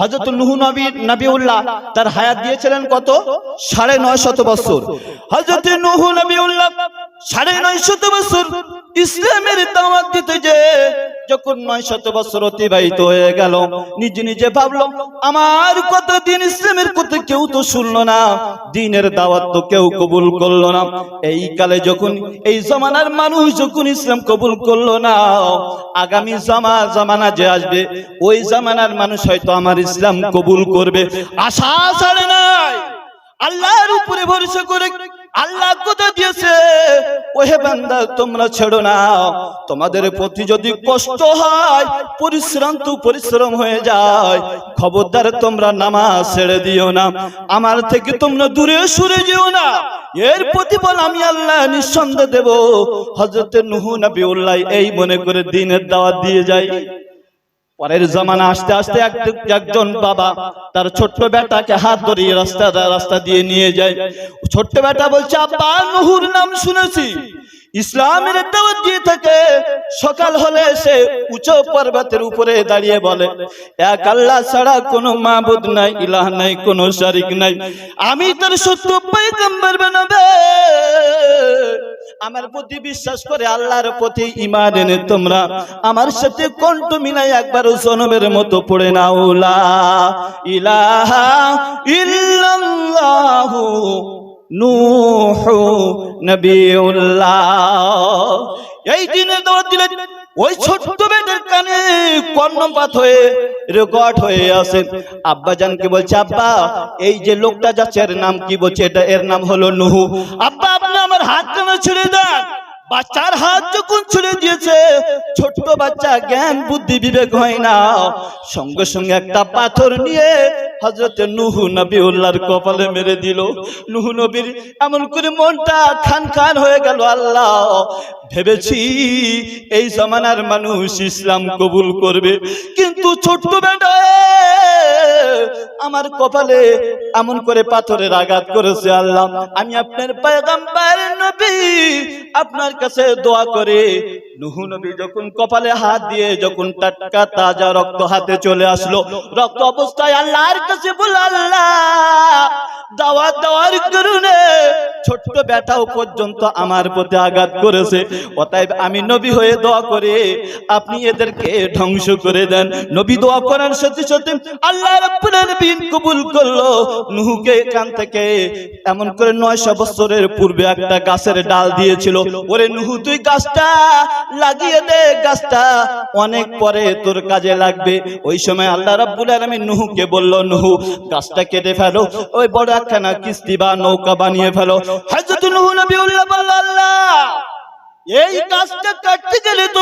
হযরত নূহ নবিউল্লাহ তার হায়াত দিয়েছিলেন কত? 950 বছর। হযরত নূহ নবিউল্লাহ 950 বছর ইসলামের দাওয়াত দিতে যে যখন 900 বছর অতিবাহিত হয়ে গেল, নিজে নিজে ভাবলো আমার কথা দিন ইসলামের কথা কেউ তো শুনলো না, দ্বীনের দাওয়াত তো কেউ কবুল করলো না। এই কালে যখন এই জামানার মানুষ যখন ইসলাম কবুল করলো না, আগামী জামানা যে আসবে ওই জামানার মানুষ হয়তো আমার ইসলাম কবুল করবে। আশা ছাড়ে নাই, আল্লাহর উপরে ভরসা করে আল্লাহ কথা দিয়েছে, ওহে বান্দা তোমরা ছেড়ো না, তোমাদের প্রতি যদি কষ্ট হয়, পরিশ্রম হয়ে যায়, খবরদার তোমরা নামাজ ছেড়ে দিও না, আমার থেকে তোমরা দূরে সরে যেও না, এর প্রতিফল আমি আল্লাহ নিঃসন্দেহে দেব। হযরত নূহ নবিউল্লাহ এই মনে করে দ্বীনের দাওয়াত দিয়ে যায়। পরের জামানা আস্তে আস্তে একজন বাবা তার ছোট্ট বেটাকে হাত ধরিয়ে রাস্তা দিয়ে নিয়ে যায়। ছোট্ট বেটা বলছে, আব্বা নূহুর নাম শুনেছি, ইসলামের দাওয়াত দিয়ে থাকে, সকাল হলে সে উঁচু পর্বতের উপরে দাঁড়িয়ে বলে এক আল্লাহ ছাড়া কোনো মাবুদ নাই, ইলাহ নাই, কোনো শরীক নাই, আমি তার সত্য পয়গম্বর বানাবে, আমার প্রতি বিশ্বাস করে আল্লাহর প্রতি ঈমান এনে তোমরা আমার সাথে কণ্ঠ মিলাই একবার জনমের মতো পড়ে নাও লা ইলাহা ইল্লাল্লাহু নূহ নবিউল্লাহ। এই দিনে দাওয়াত দিলে ওই ছোট্ট বেটার কানে কর্ণপাত হয়ে রেকর্ড হয়ে আসে। আব্বাজানকে বলছে, আব্বা এই যে লোকটা যাচ্ছে এর নাম কি? বলছে এর নাম হলো নূহ। আব্বা আপনি আমার হাতটা ছেড়ে দেন। বাচ্চার হাত যখন ছেড়ে দিয়েছে, ছোট্ট বাচ্চা জ্ঞান বুদ্ধি বিবেক হয় না, সঙ্গে সঙ্গে একটা পাথর নিয়ে হযরত নূহ নবিউল্লাহর কপালে মেরে দিল। নূহ নবীর এমন করে মনটা খান খান হয়ে গেল। আল্লাহ ভেবেছি এই জামানার মানুষ ইসলাম কবুল করবে, কিন্তু ছোট্ট বেটা আমার কপালে এমন করে পাথরের আঘাত করেছে। আল্লাহ আমি আপনার পয়গম্বর নবী, আপনার কাছে দোয়া করে নূহ নবী যখন কপালে হাত দিয়ে যখন টাটকা তাজা রক্ত হাতে চলে আসলো, রক্ত অবস্থায় আল্লাহর কাছে বলল, আল্লাহ দাওয়াত দেওয়ার কারণে ছোট্ট বেটাও পর্যন্ত আমার প্রতি আঘাত করেছে, অতএব আমি নবী হয়ে দোয়া করে আপনি এদেরকে ধ্বংস করে দেন। নবী দোয়া করার সাথে সাথে আল্লাহ রাব্বুল আলামিন কবুল করলো। নূহকে কান থেকে এমন করে 900 বছরের পূর্বে একটা গাছের ডাল দিয়েছিল, ওরে নূহ তুই গাছটা লাগিয়ে দে, গাছটা অনেক পরে তোর কাজে লাগবে। ওই সময় আল্লাহ রাব্বুল আলামিন নূহকে বলল, নূহ গাছটা কেটে ফেলো, ওই বড় একখানা কিস্তি বা নৌকা বানিয়ে ফেলো। হযরত নূহ নবিউল্লাহ বলল, আল্লাহ এই গাছটা কাটতে গেলে তো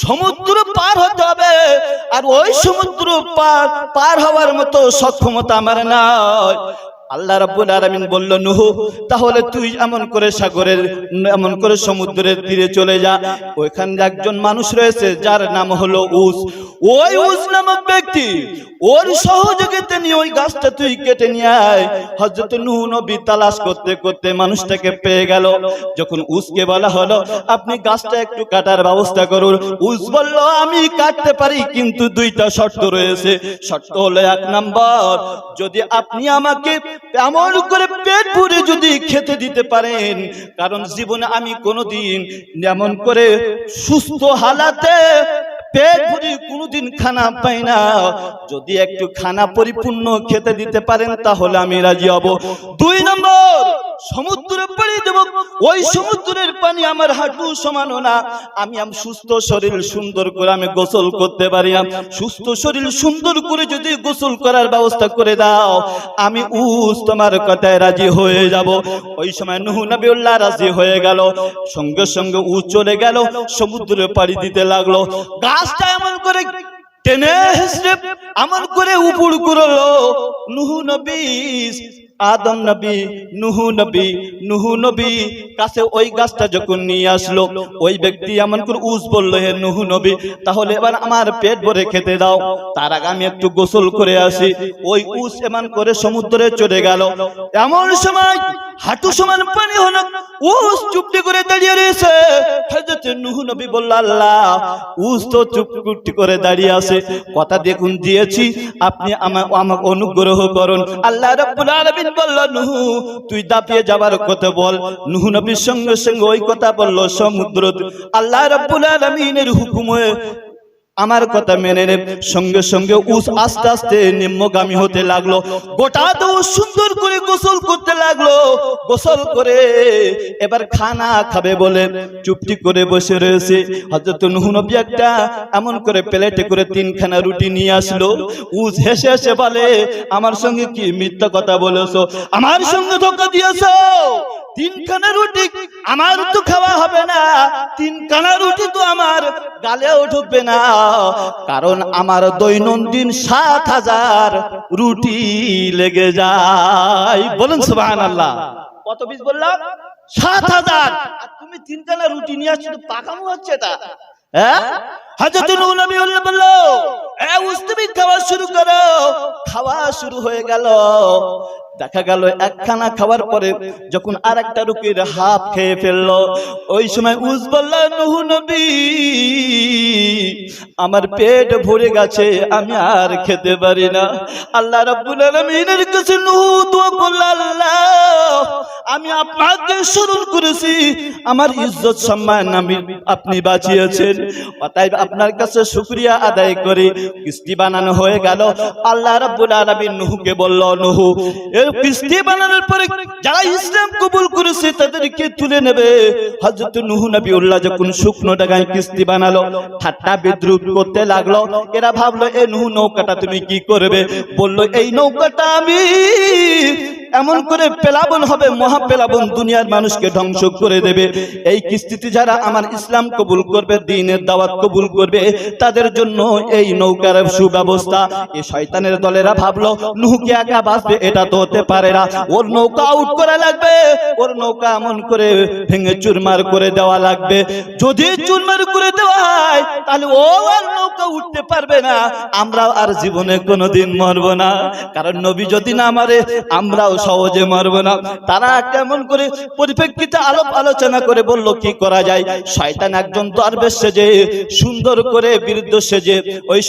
সমুদ্র পার হতে হবে, আর ওই সমুদ্র পার হওয়ার মতো সক্ষমতা আমার নাই। আল্লাহ রাব্বুল আলামিন বলল, নূহ তাহলে তুই এমন করে সমুদ্রের তীরে চলে যা, ওইখানে একজন মানুষ রয়েছে যার নাম হলো উস, ওই উস নামক ব্যক্তি, ওর সহযোগিতা নিয়ে ওই গাছটা তুই কেটে নিয়ে আয়। হযরত নূহ নবী তালাশ করতে করতে মানুষটাকে পেয়ে গেল। যখন উসকে বলা হলো আপনি গাছটা একটু কাটার ব্যবস্থা করুন, উস বলল আমি কাটতে পারি, কিন্তু দুইটা শর্ত রয়েছে। শর্ত হলো, 1 নাম্বার, যদি আপনি আমাকে এমন করে পেট ভরে যদি খেতে দিতে পারেন, কারণ জীবনে আমি কোনোদিন এমন করে সুস্থ হালাতে পেট ভরে কোনোদিন খানা পাই না, যদি একটু খানা পরিপূর্ণ খেতে দিতে পারেন তাহলে আমি রাজি হব। 2 নম্বর, সমুদ্রে পাড়ি দেব, ওই সমুদ্রের পানি আমার হাঁটু সমানও না, আমি সুস্থ শরীর সুন্দর করে আমি গোসল করতে পারি না, সুস্থ শরীর সুন্দর করে যদি গোসল করার ব্যবস্থা করে দাও, আমি তোমার কথায় রাজি হয়ে যাব। ওই সময় নূহ নবিউল্লাহ রাজি হয়ে গেল। সঙ্গে সঙ্গে চলে গেল, সমুদ্রে পাড়ি দিতে লাগলো। গাছটা এমন করে টেনে হেসড়ে এমন করে উপর করলো, নূহ নবী আদম নবী, নুহু নবী কাছে ওই গাছটা যখন নিয়ে আসলো, ওই ব্যক্তি এমন করে উস বলল, হে নুহু নবী, তাহলে এবার আমার পেট ভরে খেতে দাও, তার আগে আমি একটু গোসল করে আসি। ওই উস এমন করে সমুদ্রে চলে গেল। এমন সময় হাঁটু সমান পানি হলো, উস চুপটি করে দাঁড়িয়ে রয়েছে। হযরত নুহু নবী বলল, আল্লাহ, উস তো চুপটি করে দাঁড়িয়ে আছে, কথা দেখুন দিয়েছি, আপনি আমাকে অনুগ্রহ করুন। আল্লাহ রাব্বুল আলামিন বলল, নুহু, তুই দাপিয়ে যাবার কথা বল। নুহু নবীর সঙ্গে সঙ্গে ওই কথা বলল সমুদ্র। আল্লাহ রাব্বুল আলামিনের হুকুমে আমার কথা মেনে নে। সঙ্গে সঙ্গে উস আস্তে আস্তে নিম্নগামী হতে লাগলো। গোটা তো সুন্দর করে গোসল করতে লাগলো। গোসল করে এবার খানা খাবে বলে চুপটি করে বসে রয়েছে। হযরত নূহ নবী একটা এমন করে প্লেটে করে 3খানা রুটি নিয়ে আসলো। উস হেসে হেসে বলে, আমার সঙ্গে কি মিথ্যা কথা বলেছো? আমার সঙ্গে ধোঁকা দিয়েছো। 3খানা রুটি আমার তো খাওয়া হবে না, 3খানা রুটি তো আমার গালেও ঢুকবে না, কারণ আমার দৈনন্দিন 7000 রুটি লেগে যায়। বলুন সুবহানাল্লাহ। কত পিস বললাম? 7000। আর তুমি 3খানা রুটি নিয়ে আসছো, তো পাকামো হচ্ছে এটা। হ্যাঁ, হযরত নূহ নবী বলল, এ উস তুমি খাওয়া শুরু করো। খাওয়া শুরু হয়ে গেল। দেখা গেল একখানা খাওয়ার পরে যখন আরেকটা রুটির হাফ খেয়ে ফেললো, ওই সময় উস বলল, নূহ নবী, আমার পেট ভরে গেছে, আমি আর খেতে পারি না। আল্লাহ রাব্বুল আলামিনের কাছে নূহ দোয়া করল, আল্লাহ, আমি আপনাকে স্মরণ করেছি, আমার ইজ্জত সম্মান আপনি বাঁচিয়েছেন, অতএব আপনার কাছে শুকরিয়া আদায় করে কিস্তি বানানো হয়ে গেল। আল্লাহ রাব্বুল আলামিন নূহকে বলল, নূহ, এই কিস্তি বানানোর পরে যারা ইসলাম কবুল করেছে তাদেরকে তুলে নেবে। হযরত নূহ নবীউল্লাহ যখন শুকনো টাকায় কিস্তি বানালো, ঠাট্টা বিদ্রুপ করতে লাগলো। এরা ভাবলো, এ নূহ, নৌকাটা তুমি কি করবে? বলল, এই নৌকাটা আমি এমন করে পেলাবন হবে, মহা পেলাবন, দুনিয়ার মানুষকে ধ্বংস করে দেবে। এই কিস্তিতে যারা আমার ইসলাম কবুল করবে, দ্বীনের দাওয়াত কবুল করবে, তাদের জন্য এই নৌকার সুব্যবস্থা। এই শয়তানের দলেরা ভাবলো নূহকে একা বাঁচবে, এটা তো হতে পারে না, ওর নৌকা আউট করা লাগবে, ওর নৌকা এমন করে ভেঙে চুরমার করে দেওয়া লাগবে। যদি চুরমার করে দেওয়া হয়, তাহলে ও আর নৌকা উঠতে পারবে না, আমরা আর জীবনে কোনোদিন মরবো না, কারণ নবী যদি না মারে আমরাও সহজে মারব না। তারা কেমন করে পরিপ্রেক্ষিতে আলোচনা করে বলল, কি করা যায়? শয়তান একজন দরবেশ সেজে, সুন্দর করে বীরত্ব সেজে ওই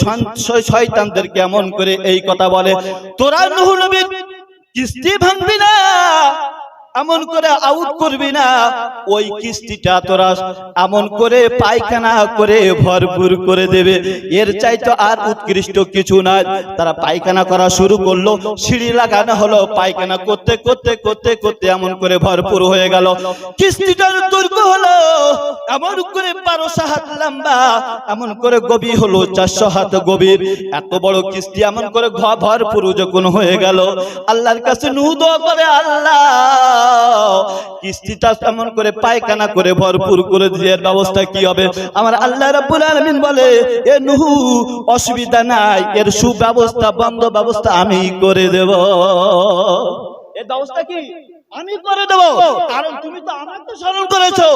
শয়তানদের কেমন করে এই কথা বলে, তোরা নূহ নবীর কিস্তি ভাঙবি না, এমন করে আউট করবি না, ওই কিস্তিটা তোরা এমন করে পায়খানা করে ভরপুর করে দেবে। এর চাইতে আর উৎকৃষ্ট কিছু না। তারা পায়খানা করা শুরু করলো, সিঁড়ি লাগানো হলো, পায়খানা করতে করতে করতে করতে এমন করে ভরপুর হয়ে গেল। কিস্তিটার দৈর্ঘ্য হলো এমন করে 1200 হাত লম্বা, এমন করে গভীর হলো 400 হাত গভীর। এত বড় কিস্তি এমন করে ভরপুর যখন হয়ে গেল, আল্লাহর কাছে নূহ দোয়া করে, আল্লাহ, কিস্তিটা এমন করে পায়খানা করে ভরপুর করে দেওয়ার ব্যবস্থা কি হবে? আমার আল্লাহ রাব্বুল আলামিন বলে, এ নূহ, অসুবিধা নাই, এর সুব্যবস্থা, বন্ধ ব্যবস্থা আমি করে দেব। এর ব্যবস্থা কি আমি করে দেব, কারণ তুমি তো আমাকে স্মরণ করেছো।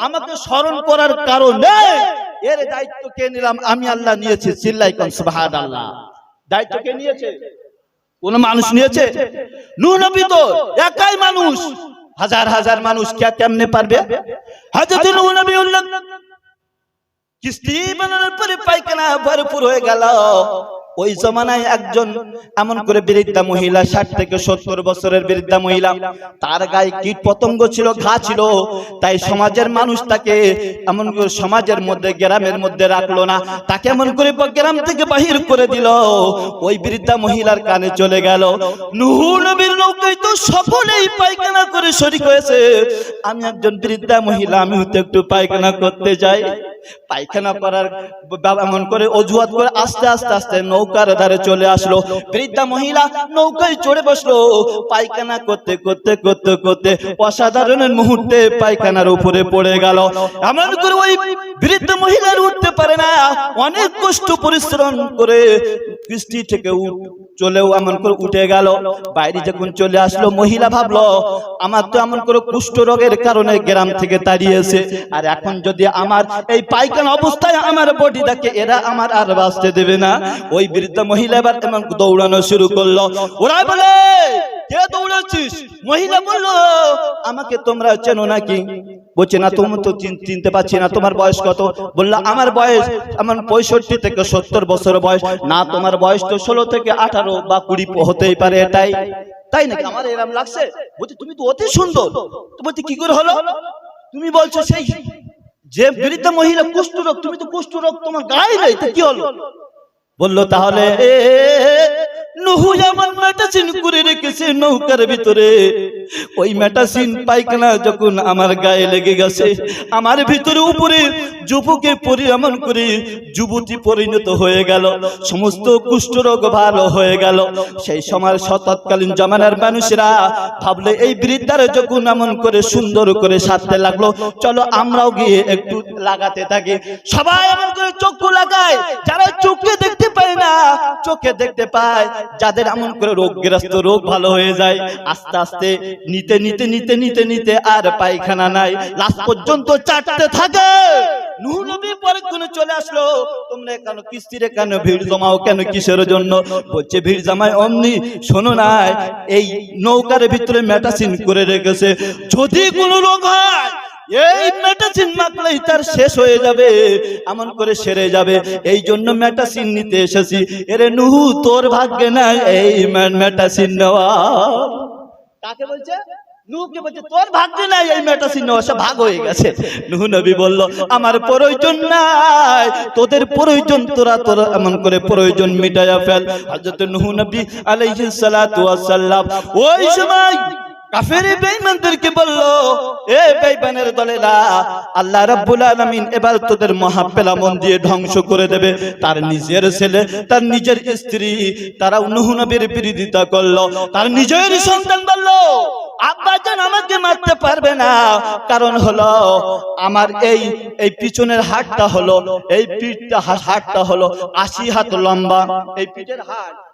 আমাকে স্মরণ করার কারণে এর দায়িত্ব কে নিলাম? আমি আল্লাহ নিয়েছি। চিল্লাই কোন সুবহানাল্লাহ। দায়িত্ব কে নিয়েছে? কোন মানুষ নিয়েছে? নূহ নবী তো একাই মানুষ, হাজার হাজার মানুষ কেমনে পারবে? হযরত নূহ নবী কিস্তি বানানোর পরে পায়খানা ভরপুর হয়ে গেল। ওই জমানায় একজন এমন করে বৃদ্ধা মহিলা, 60 থেকে 70 বছরের বৃদ্ধা মহিলা, তার গায়ে কীট পতঙ্গ ছিল, ঘা ছিল, তাই সমাজের মানুষ তাকে এমন করে সমাজের মধ্যে, গ্রামের মধ্যে রাখলো না, তাকে এমন করে গ্রাম থেকে বাহির করে দিল। ওই বৃদ্ধা মহিলার কানে চলে গেল, নূহ নবীর নৌকায় তো সকলেই পায়খানা করে শরীক হয়েছে, আমি একজন বৃদ্ধা মহিলা, আমিও তো একটু পায়খানা করতে যাই। পায়খানা করার এমন করে অজুহাত করে আস্তে আস্তে আস্তে নৌকার ধারে চলে আসলো। বৃদ্ধা মহিলা নৌকায় চড়ে বসলো। পায়খানা করতে করতে করতে করতে অসাধারণ মুহূর্তে পায়খানার উপরে পড়ে গেল। এমন করে ওই বৃদ্ধ মহিলার উঠতে পারে না, অনেক কষ্ট পরিশ্রম করে কিস্তি থেকে চলেও এমন করে উঠে গেল। বাইরে যখন চলে আসলো, মহিলা ভাবলো আমার তো এমন করে কুষ্ঠ রোগের কারণে গ্রাম থেকে তাড়িয়েছে, আর এখন যদি আমার এই পায়খানা অবস্থায় আমার বডি দেখে, এরা আমার আর বাঁচতে দেবে না। ওই বৃদ্ধ মহিলা এবার এমন দৌড়ানো শুরু করলো। ওরা বলে কে দৌড়াচ্ছিস? মহিলা বলল আমাকে তোমরা চেনো নাকি? বলছে না, তুমি তো চিনতে পারছি না। তোমার বয়স কত? বললো আমার বয়স আমার 65 থেকে 70 বছর বয়স। না, তোমার বয়স তো 16 থেকে 18 বা 20 হতেই পারে। এটাই তাই নাকি? আমার এরকম লাগছে। বলছে তুমি তো অতি সুন্দর। তো বলছে কি করে হলো? তুমি বলছো সেই যে বৃদ্ধ মহিলা কুষ্ঠরোগ, তুমি তো কুষ্ঠরোগ তোমার গায়ে নেই, তো কি হলো? বললো তাহলে নুহু যেমন মেটাসিন করে রেখেছে নৌকার ভিতরে, ওই মেটাসিন পায়খানা যখন আমার গায়ে লেগে গেছে, আমার ভিতরে উপরে যুবকে এমন করে যুবতী পরিণত হয়ে গেল, সমস্ত কুষ্ঠরোগ ভালো হয়ে গেল। সেই সময় তৎকালীন জমানার মানুষরা ভাবলে এই বৃদ্ধার যখন এমন করে সুন্দর করে সাজতে লাগলো, চলো আমরাও গিয়ে একটু লাগাতে থাকি। সবাই এমন করে চক্ষু লাগায়, যারা চোখে দেখতে পায় না চোখে দেখতে পায়, যাদের এমন করে রোগগ্রস্ত, রোগ ভালো হয়ে যায়। আস্তে আস্তে নিতে নিতে নিতে নিতে নিতে আর পায়খানা নাই, লাস্ট পর্যন্ত চাটতে থাকে। নূহ নবী পরে কোন চলে আসলো, তোমরা কেন কিস্তিরে কেন ভিড় জমাও কেন, কিসের জন্য? বলছে ভিড় জমায় অমনি, শোনো না, এই নৌকার ভিতরে মেটাসিন করে রেখেছে, যদি কোনো রোগ হয় এই মেটাসিন মাখলেই তার শেষ হয়ে যাবে, এমন করে সেরে যাবে। এই জন্য মেটাসিন নিতে এসেছি। এরে নূহ, তোর ভাগ্যে নাই এই মেটাসিন নেওয়া। কাকে বলছে? নূহকে বলছে তোর ভাগ্যে নাই এই মেটাসিন নেওয়া, সব ভাগ হয়ে গেছে। নূহ নবী বলল আমার প্রয়োজন নাই, তোদের প্রয়োজন, তোরা এমন করে প্রয়োজন মিটায়া ফেল। হযরত নূহ নবী আলাইহিস সালাতু ওয়াস সালাম ওই সময় কাফের বেঈমানদেরকে বলল, এ বেঈমানের দলেরা, আল্লাহ রাব্বুল আলামিন এবার তোদের মহাপেলামন দিয়ে ধ্বংস করে দেবে। তার নিজের ছেলে, তার নিজের স্ত্রী, তারা নূহ নবীর বিরোধিতা করলো। তার নিজের সন্তান বলল আব্বাজান আমাকে মারতে পারবে না, কারণ হলো আমার এই পিছনের হাড়টা হলো, এই পিঠটা হাড়টা হলো 80 হাত লম্বা। এই পিঠের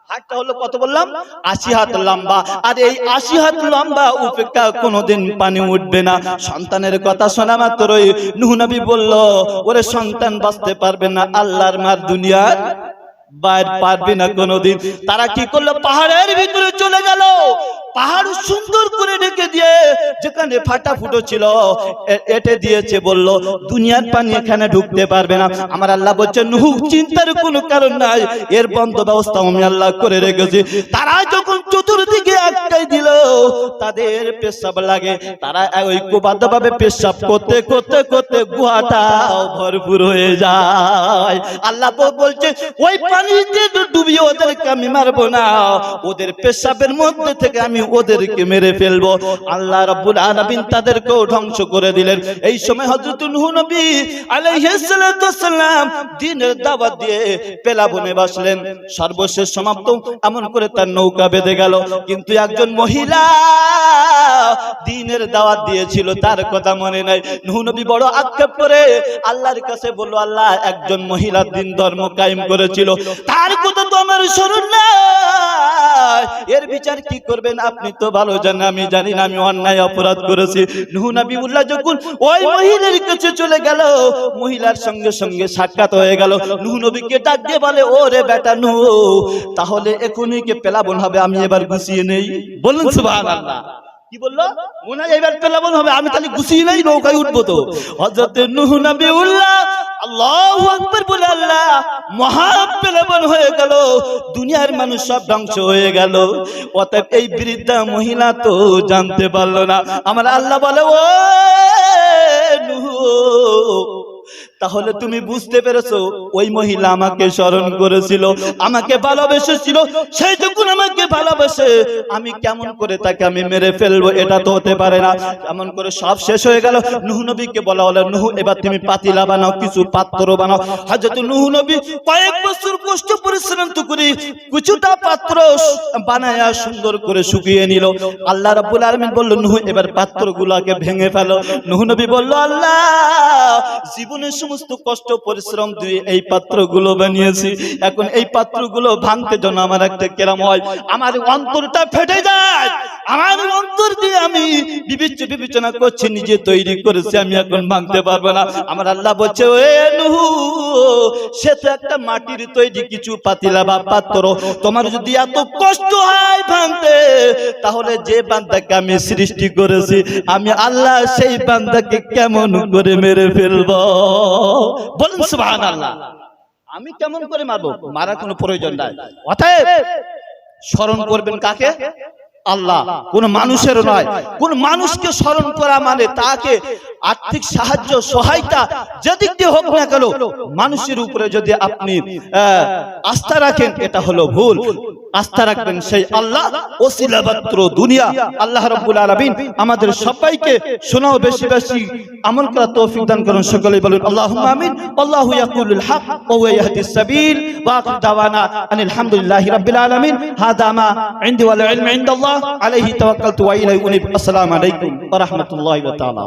হাড়টা হলো কত বললাম? 80 হাত লম্বা। আর এই 80 হাত লম্বা উপেক্ষা কোনোদিন পানি উঠবে না। সন্তানের কথা শোনা মাত্রই নূহ নবী বলল, ওরে সন্তান বাঁচতে পারবে না, আল্লাহর মার দুনিয়ার বাইরে পারবে না কোনোদিন। তারা কি করলো? পাহাড়ের ভিতরে চলে গেল। পাহাড় সুন্দর করে রেখে দিয়ে যেখানে ফাটা ফুটো ছিল এটে দিয়েছে, বলল দুনিয়ার পানি এখানে ঢুকতে পারবে না। আমার আল্লাহ বলছে নূহ, চিন্তার কোনো কারণ নাই, এর বন্ধ ব্যবস্থা আমি আল্লাহ করে রেখেছি। তারা যখন চতুর্দিকে আটকাই দিল, তাদের পেশাব লাগে, তারা ঐক্যবদ্ধভাবে পেশাব করতে করতে করতে গুহাটাও ভরপুর হয়ে যায়। আল্লাহ বলছে ওই পানিতে ডুবিয়ে ওদেরকে আমি মারবো না, ওদের পেশাবের মধ্যে থেকে আমি ওদেরকে মেরে ফেলবো। আল্লাহ রাব্বুল আলামিন তাদেরকেও ধ্বংস করে দিলেন। এই সময় হযরত নূহ নবী আলাইহিস সালাতু ওয়াস সালাম দ্বীনের দাওয়াত দিয়ে পেলাবনে বসলেন। সর্বশেষ সমাপ্ত এমন করে তার নৌকা বেঁধে গেল। কিন্তু একজন মহিলা দ্বীনের দাওয়াত দিয়েছিল, তার কথা মনে নাই। নূহ নবী বড় আক্ষেপ করে আল্লাহর কাছে বলল, আল্লাহ, একজন মহিলা দ্বীন ধর্ম কায়েম করেছিল, তার কথা তো আমার স্মরণ নাই, এর বিচার কি করবেন আপনি তো ভালো জানেন, আমি জানি না আমি অন্যায় অপরাধ করেছি। নূহ নবীউল্লাহ যখন ওই মহিলার কাছে চলে গেল, মহিলার সঙ্গে সঙ্গে সাক্ষাৎ হয়ে গেল। নূহ নবীকে ডাক দিয়ে বলে, ও রে বেটা নূহ, তাহলে এখনই কে পেলাবন হবে, আমি এবার গুছিয়ে নেই। বলুন সুবহানাল্লাহ। কি বললো? মনে হয় এবার পেলাবন হবে, আমি তাহলে গুছিয়ে নেই, নৌকায় উঠবো। তো হযরত নূহ নবীউল্লাহ আল্লাহু আকবার বলে আল্লাহ মহাপেলাবন হয়ে গেল। দুনিয়ার মানুষ সব ধ্বংস হয়ে গেল। অতএব এই বৃদ্ধা মহিলা তো জানতে পারলো না। আমার আল্লাহ বলে, ও নূহ, তাহলে তুমি বুঝতে পেরেছো ওই মহিলা আমাকে স্মরণ করেছিল, আমাকে ভালোবেসেছিল। সেই যখন আমাকে ভালোবেসে ভালোবেসে আমি কেমন করে তাকে আমি মেরে ফেলবো, এটা তো হতে পারে না। এমন করে সব শেষ হয়ে গেল। নূহ নবীকে বলা হলো, নূহ এবার তুমি পাতিলা বানাও, কিছু পাত্র বানাও। হযরত নূহ নবী কয়েক বছর কষ্ট পরিশ্রম করে কিছুটা পাত্র বানায়া সুন্দর করে শুকিয়ে নিল। আল্লাহ রাব্বুল আলামিন বলল, নূহ এবার পাত্রগুলোকে ভেঙে ফেলো। নূহ নবী বলল, আল্লাহ জীবনের সমস্ত কষ্ট পরিশ্রম দিয়ে এই পাত্রগুলো বানিয়েছি, এখন এই পাত্রগুলো ভাঙতে জন্য আমার একটা কেরাম হয়, আমার অন্তরটা ফেটে যায়। আমার অন্তর দিয়ে আমি বিবেচনা করছি, নিজে তৈরি করেছি, আমি এখন ভাঙতে পারবো না। আমার আল্লাহ বলছে, ওয়ে নূহ, সে তো একটা মাটির তৈরি কিছু পাতিলা বা পাত্র, তোমার যদি এত কষ্ট হয় ভাঙতে, তাহলে যে বান্দাকে আমি সৃষ্টি করেছি আমি আল্লাহ, সেই বান্দাকে কেমন করে মেরে ফেলবো? বলুন সুবহানাল্লাহ। আমি কেমন করে মারবো? মারার কোনো প্রয়োজন নাই। অতএব স্মরণ করবেন কাকে? আল্লাহ, কোন মানুষের নয়। কোন মানুষকে স্মরণ করা মানে তাকে আর্থিক সাহায্য সহায়তা যেদিক দিয়ে হোক না কেন, মানুষের উপরে যদি আপনি আস্থা রাখেন, এটা হলো ভুল। আস্থা রাখবেন সেই আল্লাহ, ওসিলা মাত্র দুনিয়া। আল্লাহ রাব্বুল আলামিন আমাদের সবাইকে শোনাও বেশি বেশি আমল করার তৌফিক দান করুন। সকলেই বলুন আল্লাহুম্মা আমিন। আল্লাহু ইয়াকুলুল হক ওয়া হুয়া ইয়াহদিস সাবিল। ওয়া আখিরু দাওয়ানা আনিল হামদুলিল্লাহি রাব্বিল আলামিন। হাদা মা ইনদি ওয়াল ইলমু ইনদাল্লাহ আলাইহি তাওয়াক্কালতু ওয়া ইলাইহি উনীব। আসসালামু আলাইকুম ওয়া রাহমাতুল্লাহি ওয়া তাআলা।